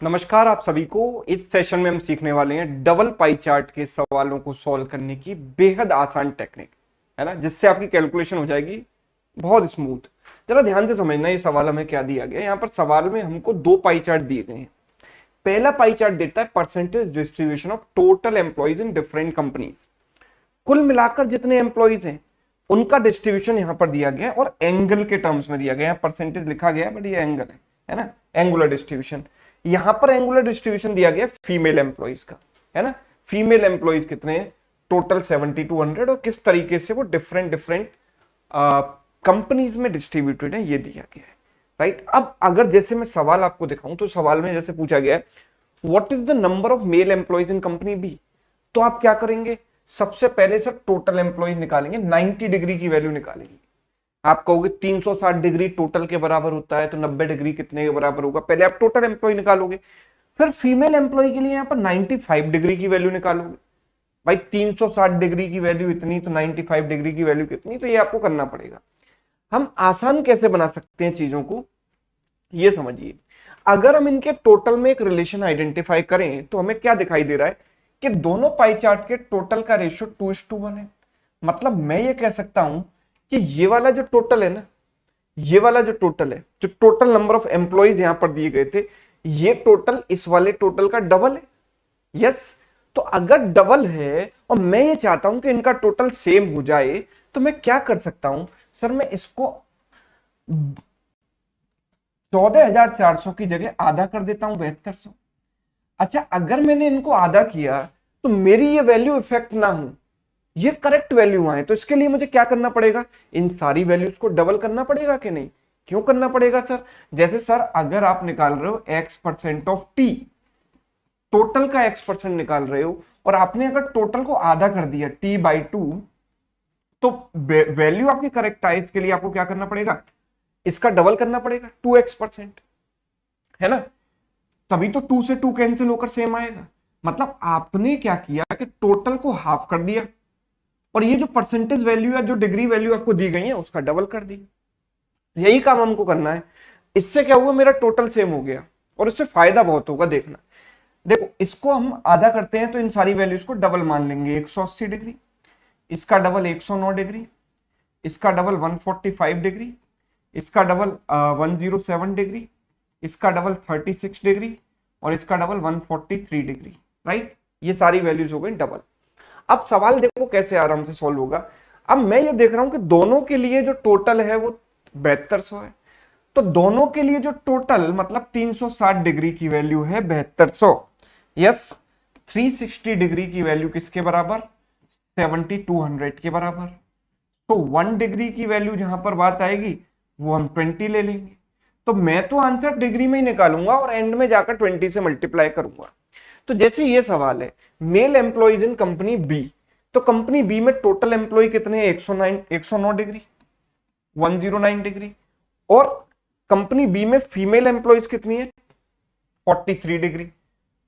नमस्कार आप सभी को। इस सेशन में हम सीखने वाले हैं डबल पाई चार्ट के सवालों को सॉल्व करने की बेहद आसान टेक्निक, है ना, जिससे आपकी कैलकुलेशन हो जाएगी बहुत स्मूथ। जरा ध्यान से समझना ये सवाल हमें क्या दिया गया है। यहाँ पर सवाल में हमको दो पाई चार्ट दिए गए हैं। पहला पाई चार्ट देता है percentage distribution of total employees in different companies. कुल मिलाकर जितने एम्प्लॉइज हैं उनका डिस्ट्रीब्यूशन यहाँ पर दिया गया है और एंगल के टर्म्स में दिया गया है। परसेंटेज लिखा गया है बट ये एंगल है ना, एंगुलर डिस्ट्रीब्यूशन। यहां पर एंगुलर डिस्ट्रीब्यूशन दिया गया फीमेल एम्प्लॉइज का, है ना। फीमेल एम्प्लॉइज कितने हैं? टोटल 7200 और किस तरीके से वो डिफरेंट डिफरेंट कंपनीज में डिस्ट्रीब्यूटेड है ये दिया गया है, राइट। अब अगर जैसे मैं सवाल आपको दिखाऊं तो सवाल में जैसे पूछा गया है what is the number of male employees in company B, तो आप क्या करेंगे? सबसे पहले सर टोटल एम्प्लॉइज निकालेंगे, 90 डिग्री की वैल्यू निकालेंगे। आप कहोगे 360 डिग्री टोटल के बराबर होता है तो 90 डिग्री कितने के बराबर होगा? पहले आप टोटल एम्प्लॉय निकालोगे, फिर फीमेल एम्प्लॉय के लिए यहाँ पर 95 डिग्री की वैल्यू निकालोगे। भाई 360 डिग्री की वैल्यू इतनी तो 95 डिग्री की वैल्यू कितनी, तो ये आपको करना पड़ेगा। हम आसान कैसे बना सकते हैं चीजों को, ये समझिए। अगर हम इनके टोटल में एक रिलेशन आइडेंटिफाई करें तो हमें क्या दिखाई दे रहा है कि दोनों पाई चार्ट के टोटल का रेशियो 2:1 है। मतलब मैं ये कह सकता हूं कि ये वाला जो टोटल है ना, ये वाला जो टोटल है, जो टोटल नंबर ऑफ एम्प्लॉइज यहां पर दिए गए थे, ये टोटल इस वाले टोटल का डबल है। यस, तो अगर डबल है और मैं ये चाहता हूं कि इनका टोटल सेम हो जाए तो मैं क्या कर सकता हूं? सर मैं इसको 14,400 की जगह आधा कर देता हूं, 7200। अच्छा, अगर मैंने इनको आधा किया तो मेरी ये वैल्यू इफेक्ट ना हो, ये करेक्ट वैल्यू आए, तो इसके लिए मुझे क्या करना पड़ेगा? इन सारी वैल्यूज को डबल करना पड़ेगा कि नहीं? क्यों करना पड़ेगा सर? जैसे सर अगर आप निकाल रहे हो x% ऑफ t, टोटल का x% निकाल रहे हो और आपने अगर टोटल को आधा कर दिया t/2, तो वैल्यू आपकी करेक्ट आए इसके लिए आपको क्या करना पड़ेगा? इसका डबल करना पड़ेगा, 2x%, है ना। तभी तो 2 से 2 कैंसिल होकर सेम आएगा। मतलब आपने क्या किया कि टोटल को हाफ कर दिया और ये जो परसेंटेज वैल्यू है, जो डिग्री वैल्यू आपको दी गई है, उसका डबल कर दी। यही काम हमको करना है। इससे क्या हुआ? मेरा टोटल सेम हो गया और इससे फायदा बहुत होगा। देखना, देखो इसको हम आधा करते हैं तो इन सारी वैल्यूज को डबल मान लेंगे। 180 डिग्री, इसका डबल 109 डिग्री, इसका डबल 145 डिग्री, इसका डबल 107 डिग्री, इसका डबल 36 डिग्री और इसका डबल 143 डिग्री, राइट। ये सारी वैल्यूज हो गई डबल। अब सवाल देखो कैसे आराम से सॉल्व होगा। अब मैं ये देख रहा हूं कि दोनों के लिए जो टोटल है वो 7200 है, तो दोनों के लिए जो टोटल मतलब 360 डिग्री की वैल्यू है 7200। यस, 360 डिग्री की वैल्यू किसके बराबर? 7200 के बराबर। तो 1 डिग्री की वैल्यू जहां पर बात आएगी वो हम 20 ले लेंगे। तो मैं तो आंसर डिग्री में ही निकालूंगा और एंड में जाकर 20 से मल्टीप्लाई करूंगा। तो जैसे ये सवाल है mail employees in company B, तो कंपनी बी में टोटल एम्प्लॉय कितने हैं? 109 डिग्री, 109 डिग्री। और कंपनी बी में फीमेल एम्प्लॉइज कितनी है? 43 डिग्री।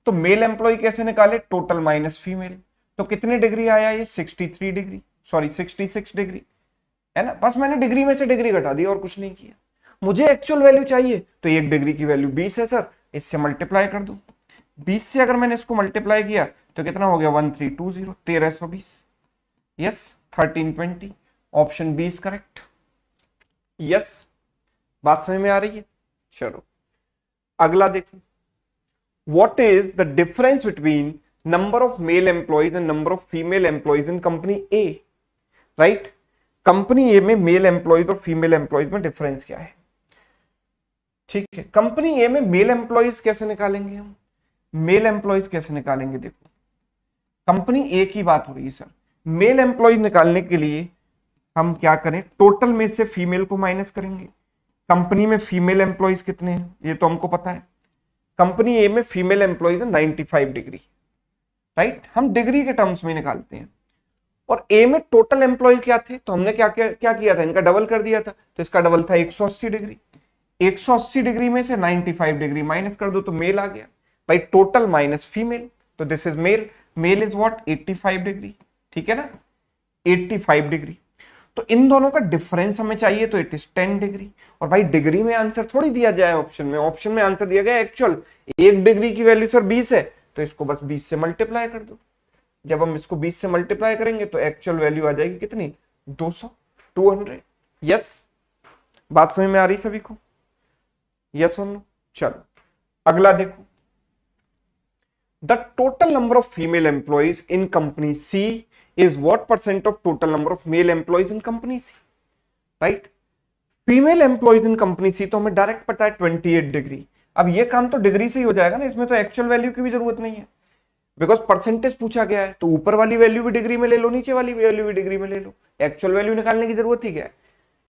तो मेल एम्प्लॉय कैसे निकाले? Total minus female. तो कितने डिग्री आया ये? 63 डिग्री, सॉरी 66 डिग्री, है ना। बस मैंने डिग्री में से डिग्री घटा दी और कुछ नहीं किया। मुझे एक्चुअल वैल्यू चाहिए तो 1 डिग्री की वैल्यू 20 है सर, इससे मल्टीप्लाई कर दो। 20 से अगर मैंने इसको मल्टीप्लाई किया तो कितना हो गया? 1320, 1320। Yes, 1320। Option B is correct. Yes, बात समझ में आ रही है? चलो अगला देखो। What is the difference between number of male employees and number of female employees in company A, right. Company A में मेल एम्प्लॉइज और फीमेल एम्प्लॉइज में डिफरेंस क्या है? ठीक है, कंपनी ए में मेल एम्प्लॉइज कैसे निकालेंगे हम? मेल एम्प्लॉइज कैसे निकालेंगे? देखो, कंपनी ए की बात हो रही है सर। मेल एम्प्लॉइज निकालने के लिए हम क्या करें? टोटल में से फीमेल को माइनस करेंगे। कंपनी में फीमेल एम्प्लॉइज कितने हैं ये तो हमको पता है। कंपनी ए में फीमेल एम्प्लॉइज है 95 डिग्री, राइट। हम डिग्री के टर्म्स में निकालते हैं। और ए में टोटल एम्प्लॉय क्या थे? तो हमने क्या किया था? इनका डबल कर दिया था, तो इसका डबल था 180 डिग्री। 180 डिग्री में से 95 डिग्री माइनस कर दो तो मेल आ गया। भाई टोटल माइनस फीमेल, तो this is male. Male is what? 85 degree, ठीक है ना, 85 डिग्री। तो इन दोनों का डिफरेंस हमें चाहिए, तो इट इज 10 डिग्री। और भाई डिग्री में आंसर थोड़ी दिया जाए ऑप्शन में आंसर दिया गया एक्चुअल। 1 डिग्री की वैल्यू सर 20 है, तो इसको बस 20 से मल्टीप्लाई कर दो। जब हम इसको 20 से मल्टीप्लाई करेंगे तो एक्चुअल वैल्यू आ जाएगी कितनी, 200, 200। यस, बात समझ में आ रही सभी को? यस और नो? चलो अगला देखो, the total number of female employees in company C is what percent of total number of male employees in company C, right? Female employees in company C तो हमें डायरेक्ट पता है 28 डिग्री। अब ये काम तो डिग्री से ही हो जाएगा ना, इसमें तो एक्चुअल वैल्यू की भी जरूरत नहीं है, बिकॉज परसेंटेज पूछा गया है। तो ऊपर वाली वैल्यू भी डिग्री में ले लो, नीचे वाली वैल्यू भी डिग्री में ले लो, एक्चुअल वैल्यू निकालने की जरूरत ही क्या है।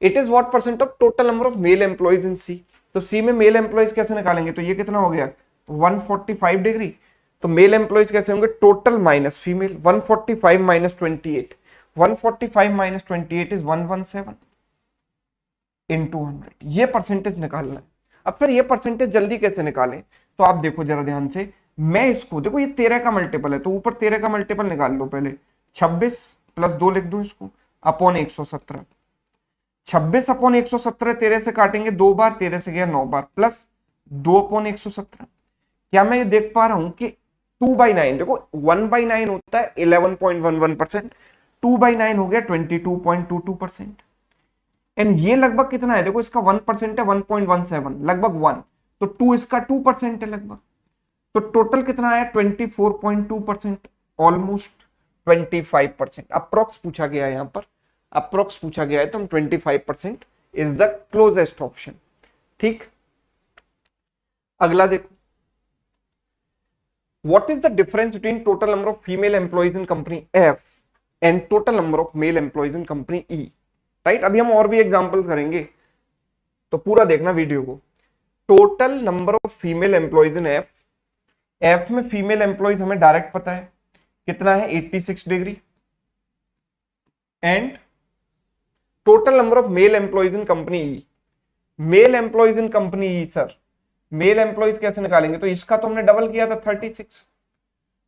It is what percent of total number of male employees in C. तो सी में मेल एम्प्लॉइज कैसे निकालेंगे, तो ये कितना हो गया 145 डिग्री। तो मेल एम्प्लॉइज कैसे होंगे, total minus female, 145 minus 28, 145 minus 28 is 117 इन 200। ये परसेंटेज निकालना है। अब सर ये परसेंटेज जल्दी कैसे निकालें, तो आप देखो जरा ध्यान से, मैं इसको देखो, ये 13 का मल्टीपल है, तो ऊपर 13 का मल्टीपल निकाल लो पहले, 26 प्लस 2 लिख दो इसको, अपॉन 117। 26 अपॉन 117 13 से काटेंगे 2 बार, 13 से गया 9 बार, प्लस 2 अपॉन 117। क्या मैं ये देख पा रहा हूं कि 2/9, देखो 1/9 होता है 11.11%, 2/9 हो गया 22.22%। एंड ये लगभग कितना है, देखो इसका 1% है 1.17, लगभग 1, तो 2 इसका 2% है लगभग। तो टोटल कितना आया 24.2%, ऑलमोस्ट 25%। अप्रोक्स पूछा गया है, यहां पर अप्रोक्स पूछा गया है, तो हम 25% इज द क्लोजेस्ट ऑप्शन। ठीक, अगला देखो, what is the difference between total number of female employees in company F and total number of male employees in company E, right? अभी हम और भी एग्जांपल्स करेंगे, तो पूरा देखना वीडियो को। Total number of female employees in F, F में फीमेल एम्प्लॉइज हमें डायरेक्ट पता है कितना है 86 degree, and total number of male employees in company E, male employees in company E, sir male employees कैसे निकालेंगे, तो इसका तो हमने डबल किया था 36,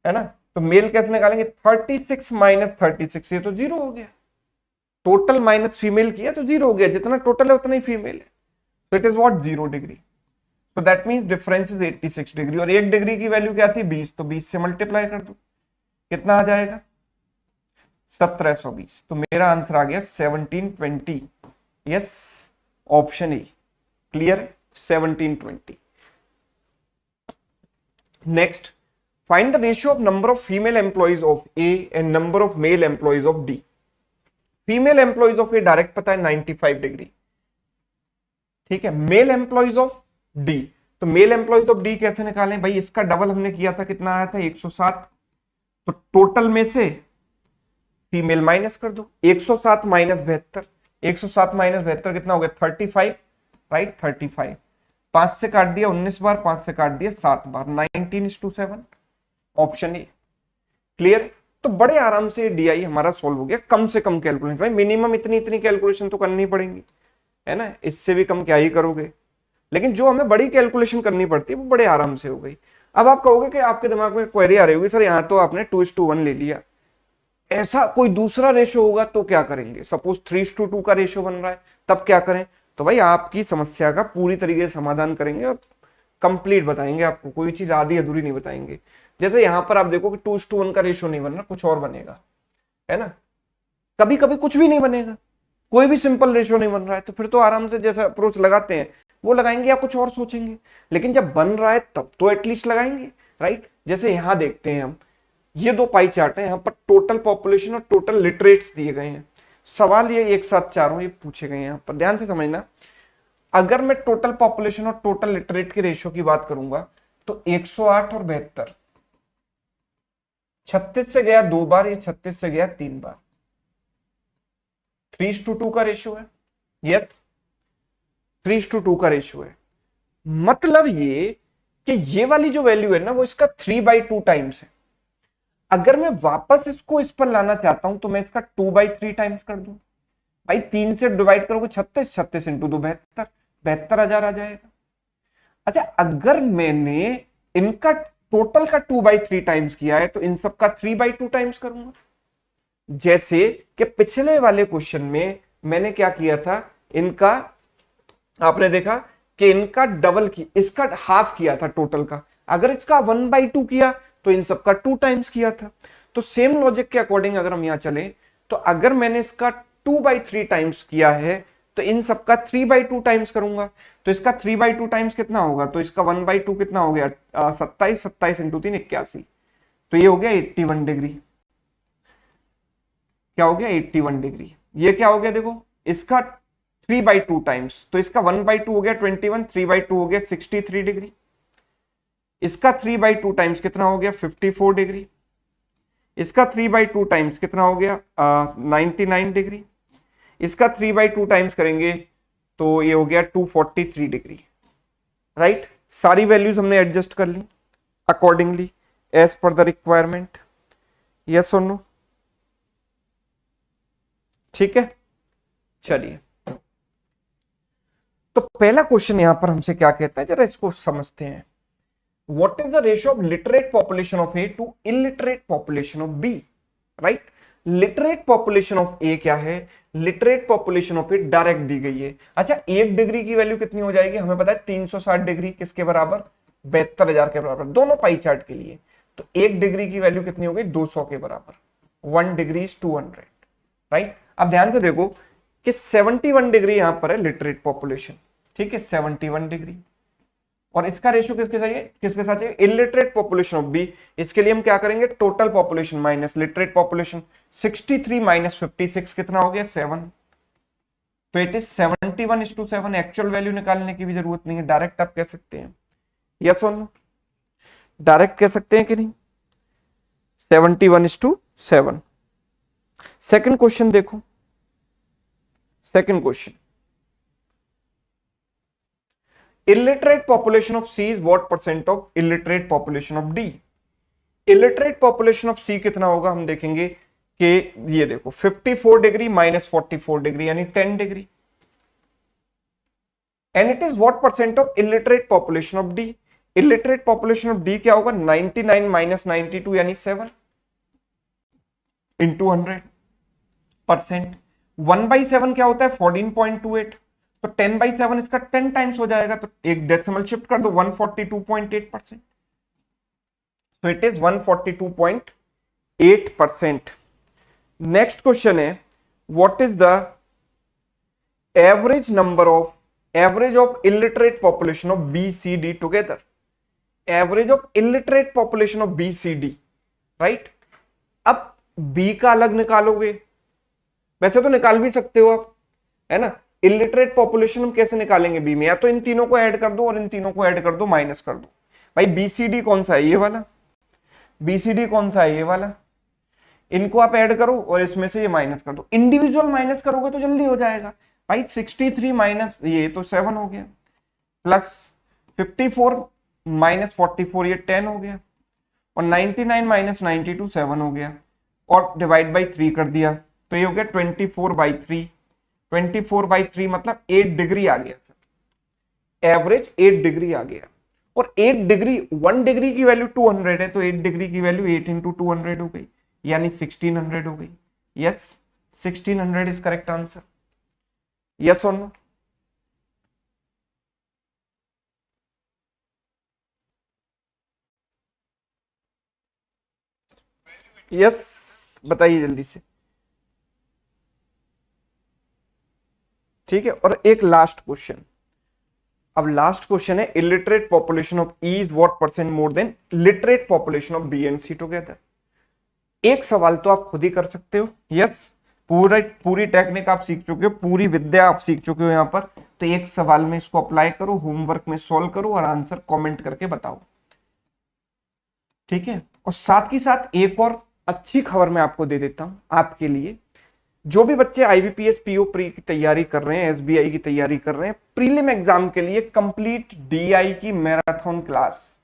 है ना? तो मेल कैसे निकालेंगे, 36 माइनस 36, ये तो जीरो हो गया। टोटल माइनस फीमेल किया तो जीरो हो गया, जितना टोटल है उतना ही फीमेल है, तो इट इज व्हाट 0 डिग्री। तो that means difference is 86 degree. और 1 डिग्री की वैल्यू क्या थी 20, तो 20 से मल्टीप्लाई कर दो, कितना आ जाएगा 1720। तो मेरा आंसर आ गया 1720। Yes, option A clear, 1720। Next, find the ratio of number of female employees of A and number of male employees of D. Female employees of A direct पता है 95 डिग्री, ठीक है। मेल एम्प्लॉइज ऑफ डी, तो mail employees of D कैसे निकालें भाई, इसका double हमने किया था, कितना आया था 107। तो टोटल में से फीमेल माइनस कर दो, 107 माइनस 72, 107 माइनस 72 कितना हो गया 35, राइट 35। 5 से काट दिया 19 बार, 5 से काट दिया 7 बार, 19:7, ऑप्शन ए क्लियर। तो बड़े आराम से डीआई हमारा सॉल्व हो गया, कम से कम कैलकुलेशन, भाई मिनिमम इतनी इतनी कैलकुलेशन तो करनी पड़ेंगी, है ना, इससे भी कम क्या ही करोगे। लेकिन जो हमें बड़ी कैलकुलेशन करनी पड़ती है वो बड़े आराम से हो गई। अब आप कहोगे कि आपके दिमाग में क्वेरी आ रही होगी, सर यहाँ तो आपने 2:1 ले लिया, ऐसा कोई दूसरा रेशो होगा तो क्या करेंगे, सपोज 3:2 का रेशो बन रहा है तब क्या करें। तो भाई आपकी समस्या का पूरी तरीके से समाधान करेंगे और कंप्लीट बताएंगे आपको, कोई चीज आधी अधूरी नहीं बताएंगे। जैसे यहां पर आप देखो कि 2:1 का रेशो नहीं बन रहा, कुछ और बनेगा, है ना। कभी कभी कुछ भी नहीं बनेगा, कोई भी सिंपल रेशो नहीं बन रहा है, तो फिर तो आराम से जैसा अप्रोच लगाते हैं वो लगाएंगे या कुछ और सोचेंगे। लेकिन जब बन रहा है तब तो एटलीस्ट लगाएंगे, राइट। जैसे यहां देखते हैं हम, ये दो पाई चार्ट है, यहाँ पर टोटल पॉपुलेशन और टोटल लिटरेट्स दिए गए हैं। सवाल ये एक साथ चारों ये पूछे गए हैं, यहाँ पर ध्यान से समझना। अगर मैं टोटल पॉपुलेशन और टोटल लिटरेट के रेशियो की बात करूंगा तो 108 और 72, 36 से गया 2 बार, ये 36 से गया 3 बार, 3:2 का रेशियो है। यस, 3:2 का रेशियो है। मतलब ये कि ये वाली जो वैल्यू है ना वो इसका 3/2 टाइम्स है। अगर मैं वापस इसको इस पर लाना चाहता हूं तो मैं इसका 2/3 टाइम्स कर दूं। भाई 3 से डिवाइड करोगे 36, 36 इंटू 2 72, 72,000 आ जाएगा। अच्छा, अगर मैंने इनका टोटल का 2/3 टाइम्स किया है तो इन सब का 3/2 टाइम्स करूंगा। जैसे कि पिछले वाले क्वेश्चन में मैंने क्या किया था, इनका आपने देखा कि इनका डबल की, इसका हाफ किया था टोटल का, अगर इसका 1/2 किया तो इन सबका 2 टाइम्स किया था। तो सेम लॉजिक के अकॉर्डिंग अगर हम यहां चले तो अगर मैंने इसका 2/3 टाइम्स किया है तो इन सबका 3/2 टाइम्स करूंगा, तो इसका 3/2 टाइम्स कितना होगा, तो इसका 1/2 कितना हो गया, 27, 27 इंटू 3 81, तो ये हो गया 81 डिग्री। क्या हो गया 81 डिग्री। ये क्या हो गया देखो, इसका 3/2 टाइम्स, तो इसका 1/2 हो गया 21, 3/2 हो गया 63 डिग्री। इसका 3/2 टाइम्स कितना हो गया 54 डिग्री। इसका 3/2 टाइम्स कितना हो गया 99 डिग्री। इसका 3/2 टाइम्स करेंगे तो ये हो गया 243 डिग्री। राइट, सारी वैल्यूज हमने एडजस्ट कर ली accordingly as per the requirement. Yes और नो, ठीक है। चलिए, तो पहला क्वेश्चन यहां पर हमसे क्या कहता है, जरा इसको समझते हैं। What is the ratio of literate population of A to illiterate population of B. Right, literate population of A क्या है, literate population of A direct दी गई है। अच्छा, 1 डिग्री की वैल्यू कितनी हो जाएगी, हमें पता है 360 डिग्री किसके बराबर, 72,000 के बराबर, दोनों पाई चार्ट के लिए। तो 1 डिग्री की वैल्यू कितनी हो गई 200 के बराबर, 1 डिग्री इज 200। राइट, अब ध्यान से देखो कि 71 डिग्री यहां पर है लिटरेट पॉपुलेशन, ठीक है 71 डिग्री, और इसका रेशियो किसके चाहिए, किसके साथ चाहिए, इलिटरेट पॉपुलेशन ऑफ बी। इसके लिए हम क्या करेंगे, total population minus literate population, 63 minus 56 कितना हो गया 7, तो इट इज 71:7। एक्चुअल वैल्यू निकालने की भी जरूरत नहीं है, डायरेक्ट आप कह सकते हैं। यस और नो, डायरेक्ट कह सकते हैं कि नहीं, 71:7। सेकंड क्वेश्चन देखो, second question, illiterate population of C is what percent of illiterate population of D। illiterate population of C कितना होगा, हम देखेंगे कि ये देखो 54 डिग्री माइनस 44 डिग्री यानी 10 degree, and it is what percent of illiterate population of D। illiterate population of D क्या होगा, 99 माइनस 92 यानी 7 इंटू 100%। 1/7 क्या होता है 14.28, तो 10/7 इसका 10 टाइम्स हो जाएगा, तो एक डेसिमल शिफ्ट कर दो 142.8%, तो इट इज 142.8%। नेक्स्ट क्वेश्चन है, what is the average number of, average of illiterate population of B C D together. Average of illiterate population of B C D. Right, अब B का अलग निकालोगे, वैसे तो निकाल भी सकते हो आप, है ना। इलिटरेट पॉपुलेशन हम कैसे निकालेंगे बी में, या तो इन तीनों को ऐड कर दो और इन तीनों को ऐड कर दो, माइनस कर दो। भाई बीसीडी कौन सा है, ये वाला, बीसीडी कौन सा है, ये वाला, इनको आप ऐड करो और इसमें से ये माइनस कर दो। इंडिविजुअल माइनस करोगे तो जल्दी हो जाएगा भाई, 63 माइनस ये तो 7 हो गया, प्लस 54 माइनस 44 ये 10 हो गया, और 99 माइनस 92 7 हो गया, और डिवाइड बाई 3 कर दिया, तो ये हो गया 24/3। 24/3 मतलब 8 डिग्री आ गया सर, एवरेज 8 डिग्री आ गया। और 8 डिग्री, 1 डिग्री की वैल्यू 200 है, तो 8 डिग्री की वैल्यू 8 इंटू 200 हो गई, यानी 1600 हो गई। Yes, 1600 is correct answer. Yes और नो, यस बताइए जल्दी से, ठीक है। और एक लास्ट क्वेश्चन, अब लास्ट क्वेश्चन है, illiterate population of E is what percent more than literate population of B and C together. एक सवाल तो आप खुद ही कर सकते हो, यस, पूरी टेक्निक आप सीख चुके हो, पूरी विद्या आप सीख चुके हो यहाँ पर, तो एक सवाल में इसको अप्लाई करो, होमवर्क में सॉल्व करो और आंसर कमेंट करके बताओ, ठीक है। और साथ ही साथ एक और अच्छी खबर मैं आपको दे देता हूं आपके लिए, जो भी बच्चे आईबीपीएस पीओ प्री की तैयारी कर रहे हैं, एसबीआई की तैयारी कर रहे हैं, प्रीलिम एग्जाम के लिए कंप्लीट डीआई की marathon class,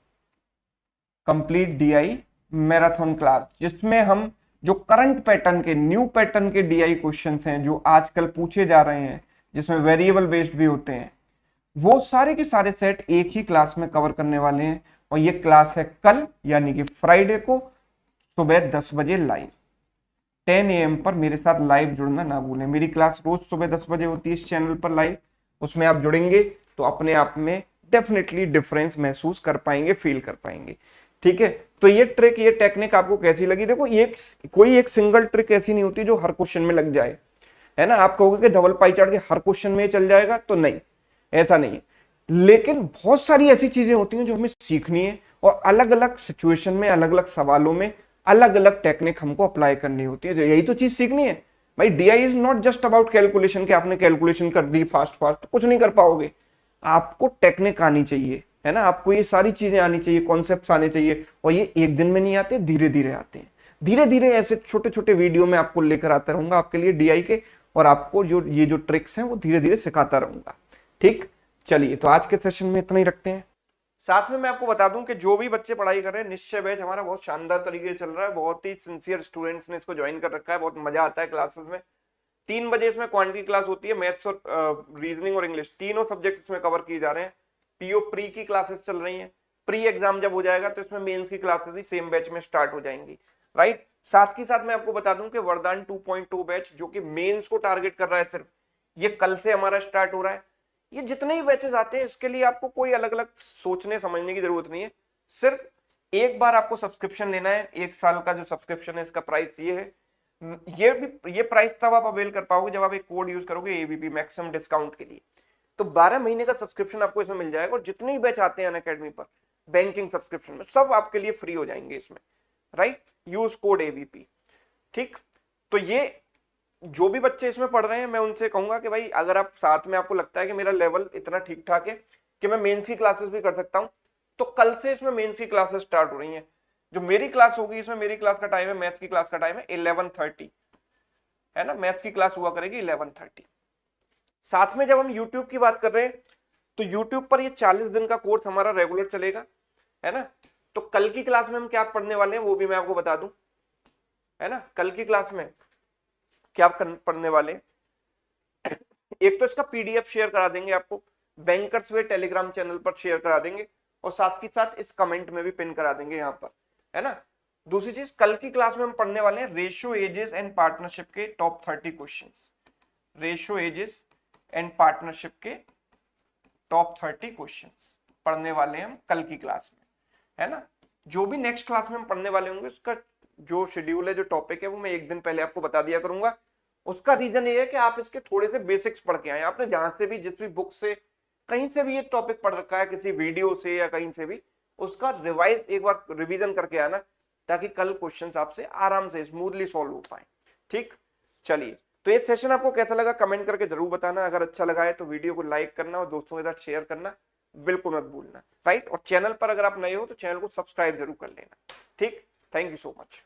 complete DI marathon class, जिसमें हम जो करंट पैटर्न के, न्यू पैटर्न के डीआई क्वेश्चंस हैं जो आजकल पूछे जा रहे हैं, जिसमें वेरिएबल बेस्ड भी होते हैं, वो सारे के सारे सेट एक ही क्लास में कवर करने वाले हैं। और ये क्लास है कल, यानी कि फ्राइडे को सुबह 10 बजे लाइव। 10 AM पर मेरे साथ लाइव जुड़ना ना भूलें। मेरी क्लास रोज सुबह 10 बजे होती है इस चैनल पर लाइव, उसमें आप जुड़ेंगे तो अपने आप में डेफिनेटली डिफरेंस महसूस कर पाएंगे, फील कर पाएंगे। ठीक है, तो ये ट्रिक, ये टेक्निक आपको कैसी लगी? देखो कोई एक सिंगल ट्रिक ऐसी नहीं होती जो हर क्वेश्चन में लग जाए, है ना। आप कहोगे कि डबल पाई चार्ट के हर क्वेश्चन में चल जाएगा, तो नहीं, ऐसा नहीं है। लेकिन बहुत सारी ऐसी चीजें होती हैं जो हमें सीखनी है और अलग अलग सिचुएशन में, अलग अलग सवालों में अलग अलग टेक्निक हमको अप्लाई करनी होती है। यही तो चीज सीखनी है भाई। DI is not just about calculation, कि आपने कैलकुलेशन कर दी फास्ट फास्ट तो कुछ नहीं कर पाओगे। आपको टेक्निक आनी चाहिए, है ना। आपको ये सारी चीजें आनी चाहिए, कॉन्सेप्ट्स आने चाहिए, और ये एक दिन में नहीं आते, धीरे धीरे आते हैं। धीरे धीरे ऐसे छोटे छोटे वीडियो में आपको लेकर आता रहूंगा आपके लिए डीआई के, और आपको जो ट्रिक्स हैं वो धीरे धीरे सिखाता रहूंगा। ठीक, चलिए तो आज के सेशन में इतना ही रखते हैं। साथ में मैं आपको बता दूं कि जो भी बच्चे पढ़ाई कर रहे हैं, निश्चय बैच हमारा बहुत शानदार तरीके से चल रहा है। बहुत ही सिंसियर स्टूडेंट्स ने इसको ज्वाइन कर रखा है, बहुत मजा आता है क्लासेस में। 3 बजे इसमें क्वांटिटी क्लास होती है, मैथ्स और रीजनिंग और इंग्लिश, तीनों सब्जेक्ट इसमें कवर किए जा रहे हैं। पीओ प्री की क्लासेस चल रही हैं। प्री एग्जाम जब हो जाएगा तो इसमें मेंस की क्लासेस भी सेम बैच में स्टार्ट हो जाएंगी, राइट। साथ ही साथ मैं आपको बता दूं कि वरदान 2.2 बैच जो कि मेंस को टारगेट कर रहा है सिर्फ, ये कल से हमारा स्टार्ट हो रहा है। ये जितने ही बैचेस आते हैं इसके लिए आपको कोई अलग अलग सोचने समझने की जरूरत नहीं है। सिर्फ एक बार आपको सब्सक्रिप्शन लेना है। 1 साल का जो सब्सक्रिप्शन है इसका प्राइस ये है। ये प्राइस तब आप अवेल कर पाओगे जब आप एक कोड यूज करोगे एबीपी मैक्सिमम डिस्काउंट के लिए। तो 12 महीने का सब्सक्रिप्शन आपको इसमें मिल जाएगा, और जितने ही बैच आते हैं अनअकैडमी पर बैंकिंग सब्सक्रिप्शन में, सब आपके लिए फ्री हो जाएंगे इसमें, राइट। Use code ABP. ठीक, तो ये जो भी बच्चे इसमें पढ़ रहे हैं मैं उनसे कहूंगा कि भाई अगर आप साथ में आपको लगता है कि मेरा लेवल इतना ठीक ठाक है कि मैं मेंस की क्लासेस भी कर सकता हूं, तो कल से इसमें मेंस की क्लासेस स्टार्ट हो रही हैं। जो मेरी क्लास होगी इसमें, मेरी क्लास का टाइम है, मैथ्स की क्लास का टाइम है 11:30, है ना। मैथ्स की क्लास हुआ करेगी 11:30। साथ में जब हम यूट्यूब की बात कर रहे हैं तो यूट्यूब पर ये 40 दिन का कोर्स हमारा रेगुलर चलेगा, है ना। तो कल की क्लास में हम क्या पढ़ने वाले हैं वो भी मैं आपको बता दूं, है ना। कल की क्लास में क्या पढ़ने वाले, एक तो इसका पीडीएफ शेयर करा देंगे आपको, बैंकर्स वे टेलीग्राम चैनल पर शेयर करा देंगे, और साथ ही साथ इस कमेंट में भी पिन करा देंगे यहाँ पर, है ना। दूसरी चीज, कल की क्लास में हम पढ़ने वाले हैं रेशियो एजेस एंड पार्टनरशिप के top 30 questions. Ratio ages and partnership के टॉप 30 क्वेश्चंस पढ़ने वाले हैं हम कल की क्लास में, है ना। जो भी नेक्स्ट क्लास में हम पढ़ने वाले होंगे उसका जो शेड्यूल है, जो टॉपिक है, वो मैं एक दिन पहले आपको बता दिया करूंगा। उसका रीजन ये है कि आप इसके थोड़े से बेसिक्स पढ़ के आए। आपने जहां से भी, जिस भी बुक से, कहीं से भी ये टॉपिक पढ़ रखा है, किसी वीडियो से या कहीं से भी, उसका रिवाइज एक बार रिवीजन करके आना, ताकि कल क्वेश्चंस आपसे आराम से स्मूथली सॉल्व हो पाए। ठीक, चलिए तो ये सेशन आपको कैसा लगा कमेंट करके जरूर बताना। अगर अच्छा लगा है तो वीडियो को लाइक करना और दोस्तों के साथ शेयर करना बिल्कुल मत भूलना, राइट। और चैनल पर अगर आप नए हो तो चैनल को सब्सक्राइब जरूर कर लेना। ठीक, थैंक यू सो मच।